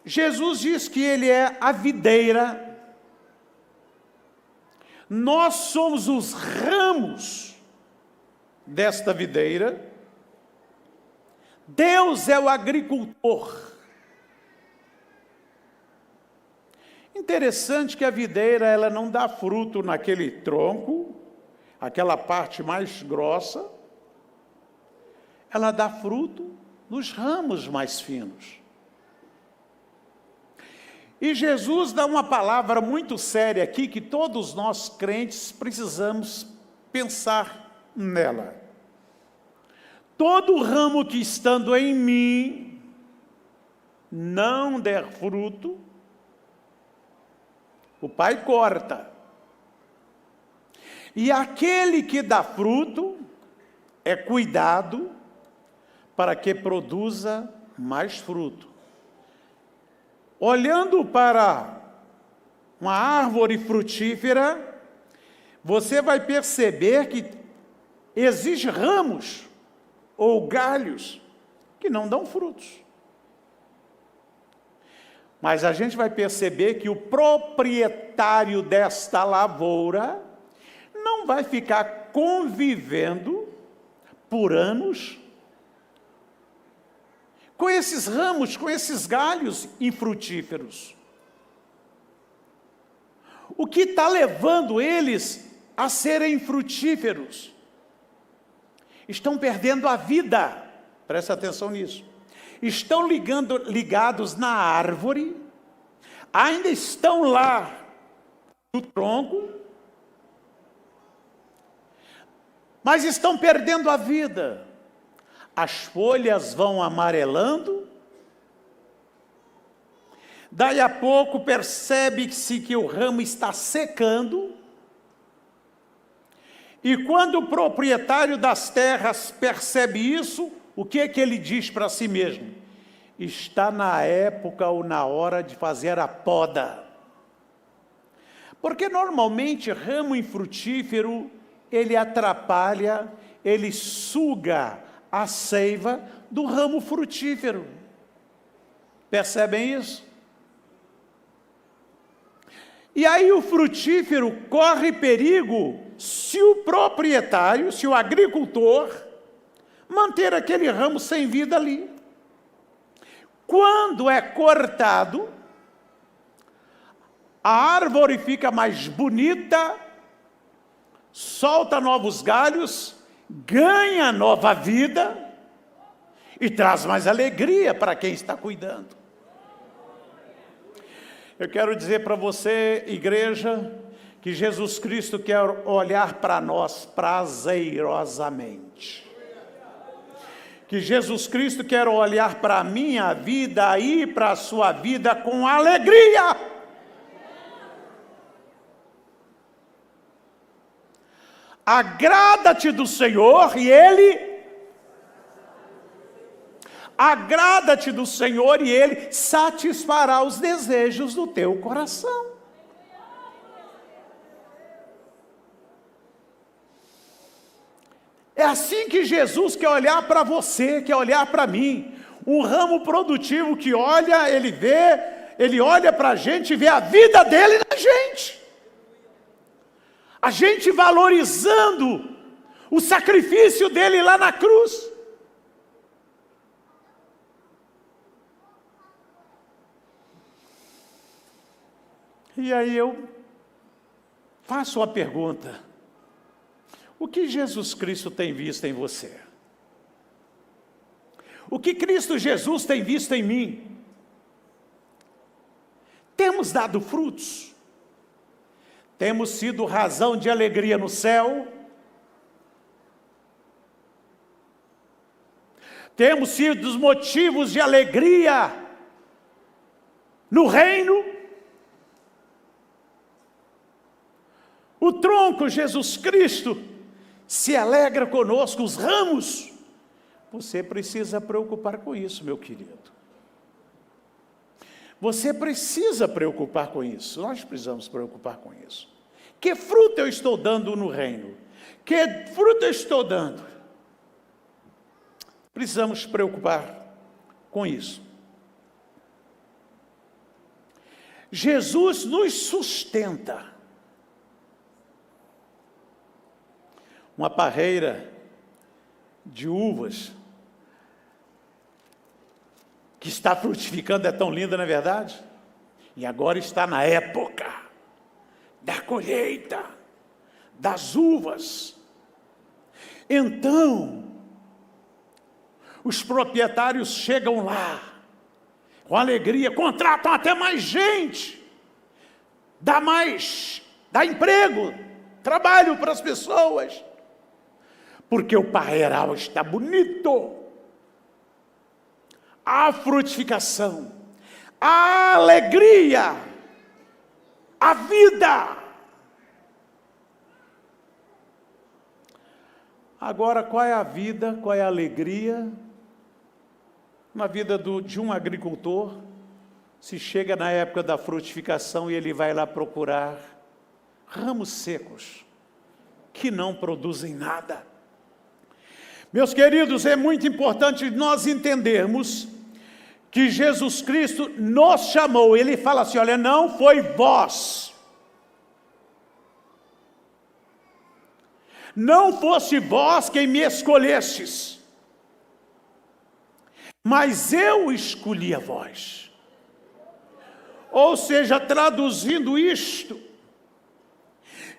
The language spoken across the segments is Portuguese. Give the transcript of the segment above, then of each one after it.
Jesus diz que Ele é a videira, nós somos os ramos desta videira, Deus é o agricultor. Interessante que a videira, ela não dá fruto naquele tronco, aquela parte mais grossa, ela dá fruto nos ramos mais finos. E Jesus dá uma palavra muito séria aqui, que todos nós crentes precisamos pensar nela. Todo ramo que estando em mim não der fruto, o Pai corta. E aquele que dá fruto é cuidado para que produza mais fruto. Olhando para uma árvore frutífera, você vai perceber que existem ramos ou galhos que não dão frutos. Mas a gente vai perceber que o proprietário desta lavoura não vai ficar convivendo por anos com esses ramos, com esses galhos infrutíferos. O que está levando eles a serem frutíferos? Estão perdendo a vida, presta atenção nisso. Estão ligados na árvore, ainda estão lá no tronco, mas estão perdendo a vida. As folhas vão amarelando, daí a pouco percebe-se que o ramo está secando, e quando o proprietário das terras percebe isso, o que é que ele diz para si mesmo? Está na época ou na hora de fazer a poda. Porque normalmente ramo infrutífero, ele atrapalha, ele suga a seiva do ramo frutífero. Percebem isso? E aí o frutífero corre perigo se o proprietário, se o agricultor, manter aquele ramo sem vida ali. Quando é cortado, a árvore fica mais bonita, solta novos galhos, ganha nova vida e traz mais alegria para quem está cuidando. Eu quero dizer para você, igreja, que Jesus Cristo quer olhar para nós prazerosamente. Que Jesus Cristo quer olhar para a minha vida e para a sua vida com alegria. Agrada-te do Senhor e Ele... Agrada-te do Senhor e Ele satisfará os desejos do teu coração. É assim que Jesus quer olhar para você, quer olhar para mim. Um ramo produtivo que olha, ele olha para a gente e vê a vida dele na gente. A gente valorizando o sacrifício dele lá na cruz. E aí eu faço uma pergunta. O que Jesus Cristo tem visto em você? O que Cristo Jesus tem visto em mim? Temos dado frutos? Temos sido razão de alegria no céu? Temos sido os motivos de alegria no reino? O tronco, Jesus Cristo, se alegra conosco, os ramos. Você precisa preocupar com isso, meu querido. Você precisa preocupar com isso. Nós precisamos preocupar com isso. Que fruto eu estou dando no reino? Que fruto eu estou dando? Precisamos preocupar com isso. Jesus nos sustenta. Uma parreira de uvas que está frutificando, é tão linda, não é verdade? E agora está na época da colheita das uvas. Então, os proprietários chegam lá com alegria, contratam até mais gente, dá emprego, trabalho para as pessoas, porque o parreiral está bonito. A frutificação, a alegria, a vida. Agora, qual é a vida, qual é a alegria na vida de um agricultor, se chega na época da frutificação e ele vai lá procurar ramos secos, que não produzem nada? Meus queridos, é muito importante nós entendermos que Jesus Cristo nos chamou. Ele fala assim, olha, não foi vós, não fosse vós quem me escolhestes, mas eu escolhi a vós. Ou seja, traduzindo isto,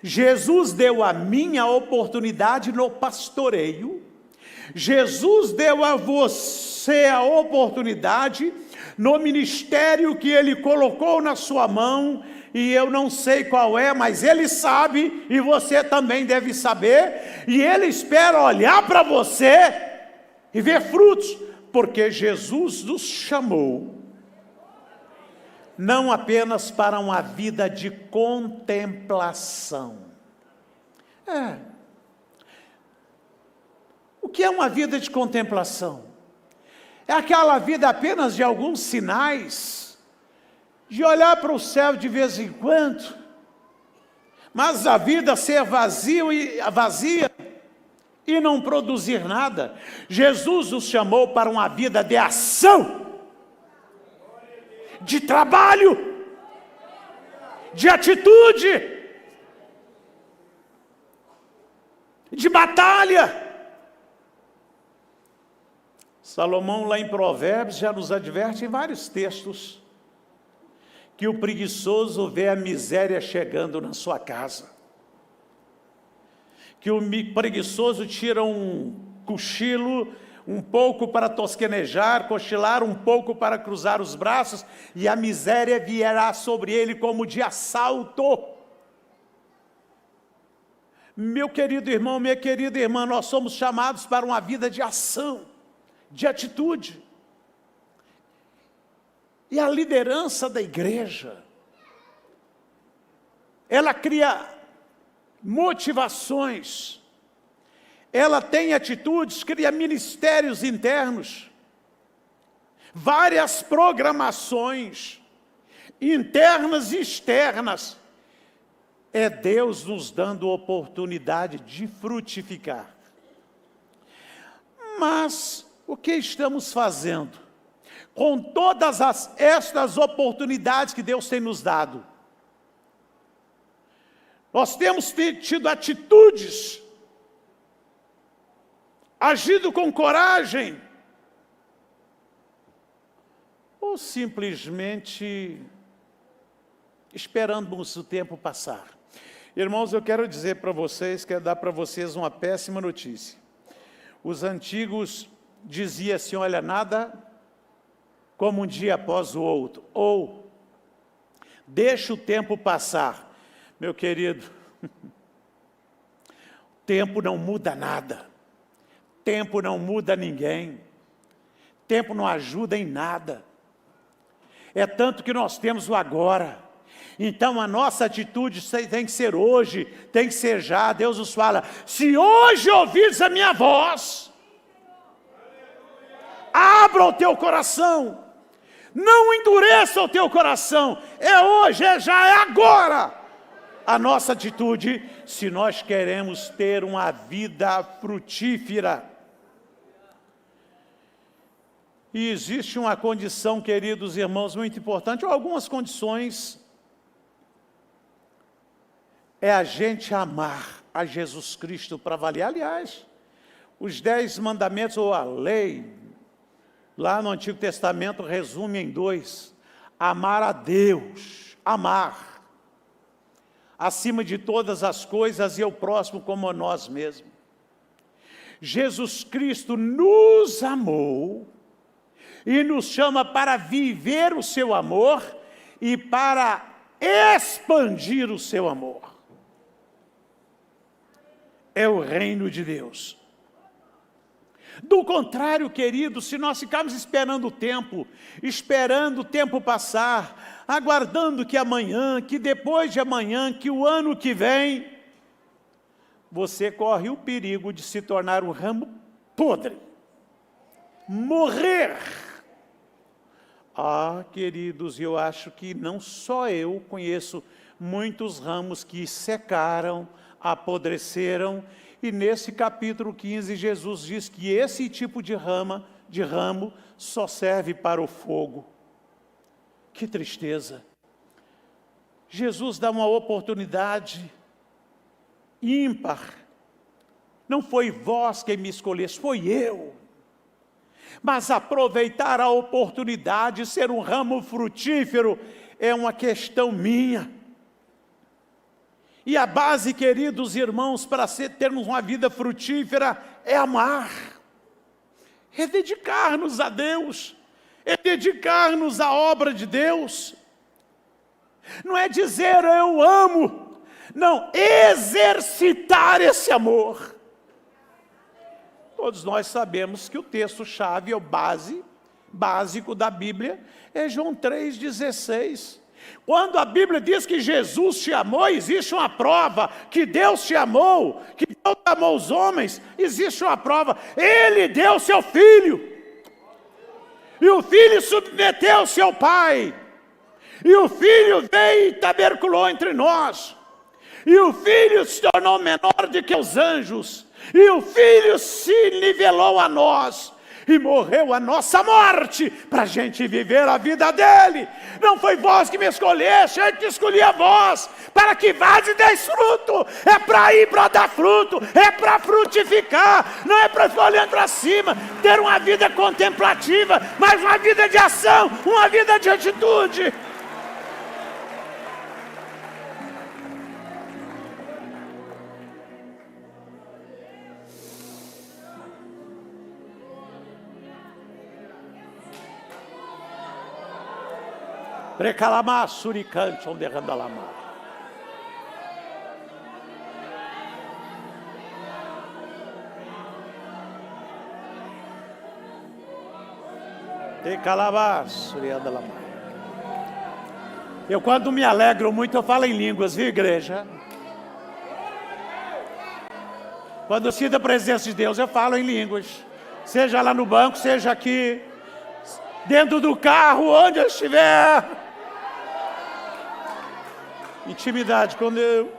Jesus deu a mim a oportunidade no pastoreio, Jesus deu a você a oportunidade no ministério que Ele colocou na sua mão, e eu não sei qual é, mas Ele sabe, e você também deve saber, e Ele espera olhar para você e ver frutos, porque Jesus nos chamou não apenas para uma vida de contemplação. O que é uma vida de contemplação? É aquela vida apenas de alguns sinais, de olhar para o céu de vez em quando, mas a vida ser vazia e não produzir nada. Jesus nos chamou para uma vida de ação, de trabalho, de atitude, de batalha. Salomão, lá em Provérbios, já nos adverte em vários textos que o preguiçoso vê a miséria chegando na sua casa, que o preguiçoso tira um cochilo, um pouco para tosquenejar, cochilar, um pouco para cruzar os braços, e a miséria virá sobre ele como de assalto. Meu querido irmão, minha querida irmã, nós somos chamados para uma vida de ação, de atitude. E a liderança da igreja, ela cria motivações, ela tem atitudes, cria ministérios internos, várias programações, internas e externas. É Deus nos dando oportunidade de frutificar. Mas o que estamos fazendo com todas estas oportunidades que Deus tem nos dado? Nós temos tido atitudes, agido com coragem, ou simplesmente esperamos o tempo passar? Irmãos, eu quero dizer para vocês, quero dar para vocês uma péssima notícia. Os antigos diziam assim, olha, nada como um dia após o outro, ou deixa o tempo passar. Meu querido, tempo não muda nada, tempo não muda ninguém, tempo não ajuda em nada, é tanto que nós temos o agora. Então a nossa atitude tem que ser hoje, tem que ser já. Deus nos fala, se hoje ouvires a minha voz, abra o teu coração, não endureça o teu coração, é hoje, é já, é agora. A nossa atitude, se nós queremos ter uma vida frutífera. E existe uma condição, queridos irmãos, muito importante, ou algumas condições, é a gente amar a Jesus Cristo para valer. Aliás, os 10 mandamentos, ou a lei, lá no Antigo Testamento, resume em 2. Amar a Deus, amar, acima de todas as coisas, e o próximo como a nós mesmos. Jesus Cristo nos amou, e nos chama para viver o seu amor, e para expandir o seu amor. É o reino de Deus. Do contrário, queridos, se nós ficarmos esperando o tempo passar, aguardando que amanhã, que depois de amanhã, que o ano que vem, você corre o perigo de se tornar um ramo podre, morrer. Queridos, eu acho que não só eu conheço muitos ramos que secaram, apodreceram, e nesse capítulo 15, Jesus diz que esse tipo de ramo só serve para o fogo. Que tristeza! Jesus dá uma oportunidade ímpar. Não foi vós quem me escolheste, foi eu. Mas aproveitar a oportunidade, ser um ramo frutífero, é uma questão minha. E a base, queridos irmãos, para termos uma vida frutífera, é amar. É dedicar-nos a Deus. É dedicar-nos à obra de Deus. Não é dizer eu amo. Não, exercitar esse amor. Todos nós sabemos que o texto-chave, o básico da Bíblia, é João 3,16. Quando a Bíblia diz que Jesus te amou, existe uma prova que Deus te amou, que Deus amou os homens, existe uma prova. Ele deu seu Filho, e o Filho submeteu seu Pai, e o Filho veio e taberculou entre nós, e o Filho se tornou menor do que os anjos, e o Filho se nivelou a nós, e morreu a nossa morte, para a gente viver a vida dele. Não foi vós que me escolheste, eu que escolhi a vós, para que vás e deis fruto. É para ir para dar fruto, é para frutificar, não é para ficar olhando para cima, ter uma vida contemplativa, mas uma vida de ação, uma vida de atitude. Precalamá, suricante, onde randalamá. Precalamá, suriandalamá. Eu, quando me alegro muito, eu falo em línguas, viu, igreja? Quando eu sinto a presença de Deus, eu falo em línguas. Seja lá no banco, seja aqui, dentro do carro, onde eu estiver. Intimidade com Deus.